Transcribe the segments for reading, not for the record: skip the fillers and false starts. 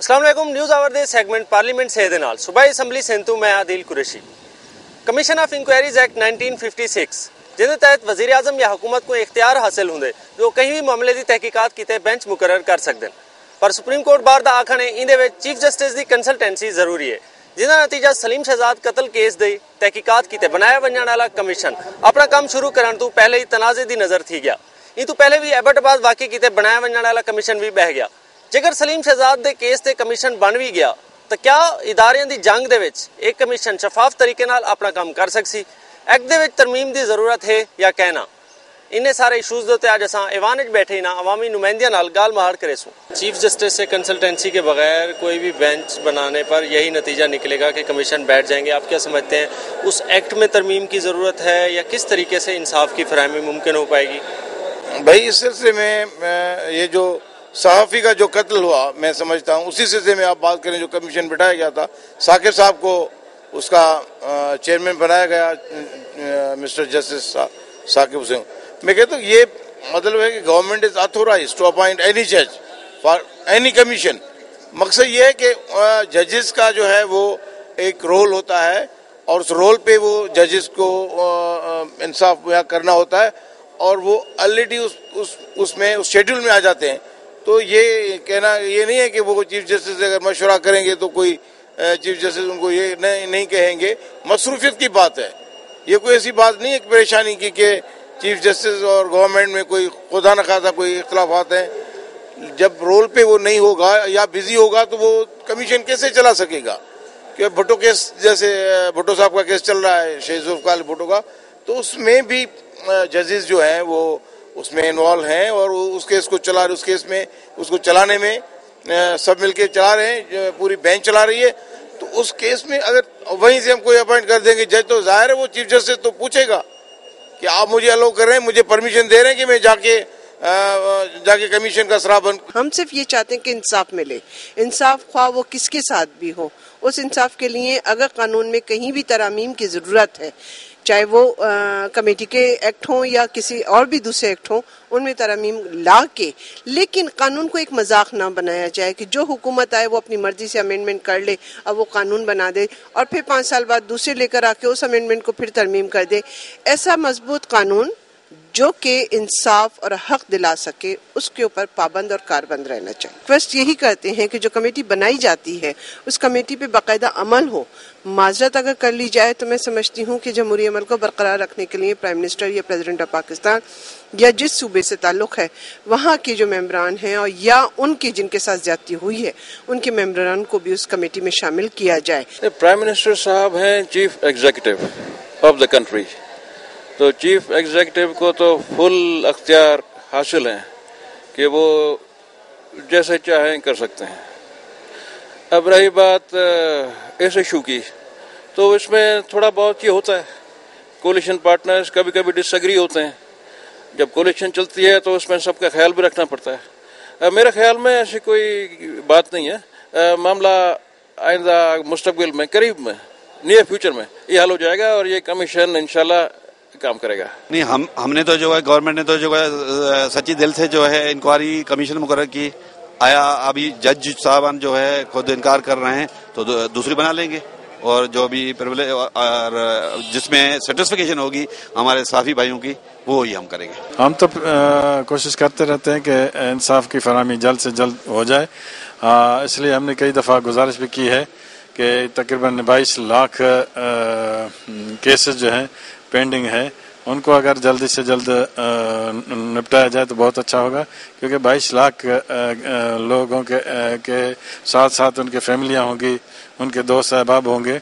अस्सलाम वालेकुम। News hour दे सैगमेंट पार्लीमेंट से दे नाल सूबाई असैम्बली सिंधु मैं Adil Qureshi. Commission of inquiries act 1956 जिहदे तहत वज़ीर आज़म या हुकूमत को इख्तियार हासिल होंदे जो कहीं भी मामले की तहकीकात कीते बेंच मुकर्रर कर सकते हैं, पर सुप्रीम कोर्ट बार का आखण है इंदे विच चीफ जस्टिस की कंसलटेंसी जरूरी है, जिसका नतीजा सलीम शहजाद कतल केस की तहकीकात कीते बनाया वजण वाला कमीशन अपना काम शुरू करने तो पहले ही तनाज़े की नज़र थी गया। इन तो पहले भी एबटाबाद वाकई कीते बनाया वजण वाला कमीशन भी बह गया। जेकर सलीम शहजाद के केस ते कमीशन बन भी गया तो क्या इदारियां दी जंग दे विच एक कमीशन शफाफ तरीके नाल अपना काम कर सकसी? एक्ट दे विच तरमीम की जरूरत है या कहना? इन्ने सारे इशूज़ दे उत्ते अज असां ऐवान विच बैठे ही ना अवामी नुमाइंदियां नाल गाल महार करेसूं। चीफ जस्टिस से कंसल्टेंसी के बगैर कोई भी बेंच बनाने पर यही नतीजा निकलेगा कि कमीशन बैठ जाएंगे। आप क्या समझते हैं, उस एक्ट में तरमीम की ज़रूरत है या किस तरीके से इंसाफ की फराहमी मुमकिन हो पाएगी? भाई इस सिलसिले में ये जो सहाफ़ी का जो कत्ल हुआ, मैं समझता हूँ उसी सिलसिले में आप बात करें। जो कमीशन बिठाया गया था, साकिब साहब को उसका चेयरमैन बनाया गया, मिस्टर जस्टिस साकिब हुसैन। मैं कहता हूँ ये मतलब है कि government is authorised to appoint any जज फॉर एनी कमीशन। मकसद ये है कि जजेस का जो है वो एक रोल होता है और उस रोल पे वो जजेस को इंसाफ करना होता है और वो ऑलरेडी उसमें उस शेड्यूल में आ जाते हैं। तो ये कहना ये नहीं है कि वो चीफ जस्टिस से अगर मशवरा करेंगे तो कोई चीफ जस्टिस उनको ये नहीं कहेंगे। मसरूफियत की बात है, ये कोई ऐसी बात नहीं है परेशानी की कि चीफ जस्टिस और गवर्नमेंट में कोई खुदा न खासा कोई इख्तलाफात हैं। जब रोल पे वो नहीं होगा या बिजी होगा तो वो कमीशन कैसे चला सकेगा? कि भुट्टो केस, जैसे भुट्टो साहब का केस चल रहा है, शेख जुल्फ़िकार भुट्टो का, तो उसमें भी जजेस जो हैं वो उसमें इन्वॉल्व हैं और उस केस को चला रहे, उस केस में उसको चलाने में सब मिलके चला रहे हैं, पूरी बेंच चला रही है। तो उस केस में अगर वहीं से हम कोई अपॉइंट कर देंगे जज, तो जाहिर है वो चीफ जस्टिस तो पूछेगा कि आप मुझे अलाउ कर रहे हैं, मुझे परमिशन दे रहे हैं कि मैं जाके कमीशन का सराह बन। हम सिर्फ ये चाहते हैं कि इंसाफ मिले, इंसाफ ख्वाह वो किसके साथ भी हो। उस इंसाफ के लिए अगर कानून में कहीं भी तरमीम की ज़रूरत है, चाहे वो कमेटी के एक्ट हों या किसी और भी दूसरे एक्ट हों, उनमें तरमीम ला के, लेकिन कानून को एक मजाक ना बनाया जाए कि जो हुकूमत आए वो अपनी मर्जी से अमेंडमेंट कर ले और वो कानून बना दे और फिर 5 साल बाद दूसरे लेकर आके उस अमेंडमेंट को फिर तरमीम कर दे। ऐसा मजबूत कानून जो कि इंसाफ और हक दिला सके, उसके ऊपर पाबंद और कारबंद रहना चाहिए। रिक्वेस्ट यही करते हैं कि जो कमेटी बनाई जाती है उस कमेटी पे बाकायदा अमल हो। माजरत अगर कर ली जाए तो मैं समझती हूँ कि जमहूरी अमल को बरकरार रखने के लिए प्राइम मिनिस्टर या प्रेसिडेंट ऑफ पाकिस्तान या जिस सूबे से ताल्लुक है वहाँ के जो मेंबरान हैं और या उनके जिनके साथ ज्यादती हुई है उनके मेंबरान को भी उस कमेटी में शामिल किया जाए। प्राइम मिनिस्टर साहब हैं chief executive of the country, तो चीफ एग्जीक्यूटिव को तो फुल अख्तियार हासिल है कि वो जैसे चाहें कर सकते हैं। अब रही बात इस इशू की, तो इसमें थोड़ा बहुत ये होता है, कोलिशन पार्टनर्स कभी कभी डिसएग्री होते हैं। जब कोलिशन चलती है तो उसमें सबका ख्याल भी रखना पड़ता है। मेरे ख्याल में ऐसी कोई बात नहीं है। मामला आइंदा मुस्तकबिल में, करीब में, नियर फ्यूचर में ये हल हो जाएगा और ये कमीशन इंशाल्लाह काम करेगा। नहीं, हमने तो जो है गवर्नमेंट ने तो जो है सच्ची दिल से जो है इंक्वायरी कमीशन मुकर्रर की। आया अभी जज साहबान जो है खुद इनकार कर रहे हैं तो दूसरी बना लेंगे और जो भी प्रिविलेज और जिसमें सेटिस्फिकेशन होगी हमारे साफी भाइयों की वो ही हम करेंगे। हम तो कोशिश करते रहते हैं कि इंसाफ की फराहमी जल्द से जल्द हो जाए। इसलिए हमने कई दफ़ा गुजारिश भी की है कि तकरीबन 22 लाख केसेस जो हैं पेंडिंग है, उनको अगर जल्दी से जल्द निपटाया जाए तो बहुत अच्छा होगा, क्योंकि 22 लाख लोगों के साथ साथ उनके फैमिलियां होंगी, उनके दोस्त अहबाब होंगे,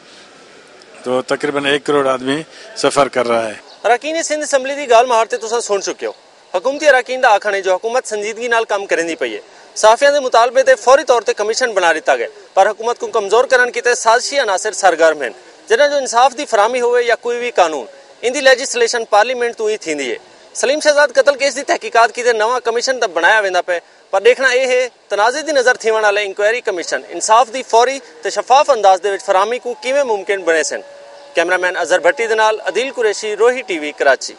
तो तकरीबन 1 करोड़ आदमी सफ़र कर रहा है। अरकान सिंध असैम्बली की गाल महारते तुसां सुन चुके हो। हुकूमती अरकान का आखना है जो हुकूमत संजीदगी नाल काम करेंदी पई है। साफियां के मुतालबे ते फौरी तौर पर कमीशन बना दिता गया, पर हुकूमत को कमजोर करने की साजिशी अनासर सरगर्म हैं, जिन्हें जो इंसाफ की फराहमी होवे या कोई भी कानून इंदी लेजिस्लेशन पार्लीमेंट तो ही थी है। सलीम शहजाद कतल केस की तहकीकात की नवा कमीशन तब बनाया वेंदा पे, पर देखना यह है तनाज़े की नज़र थीवण वाले इंक्वायरी कमीशन इंसाफ की फौरी ते शफाफ अंदाज दे विच फराहमी को किवें मुमकिन बने सन। कैमरामैन अजहर भट्टी दे नाल आदिल कुरैशी, रोही टीवी, कराची।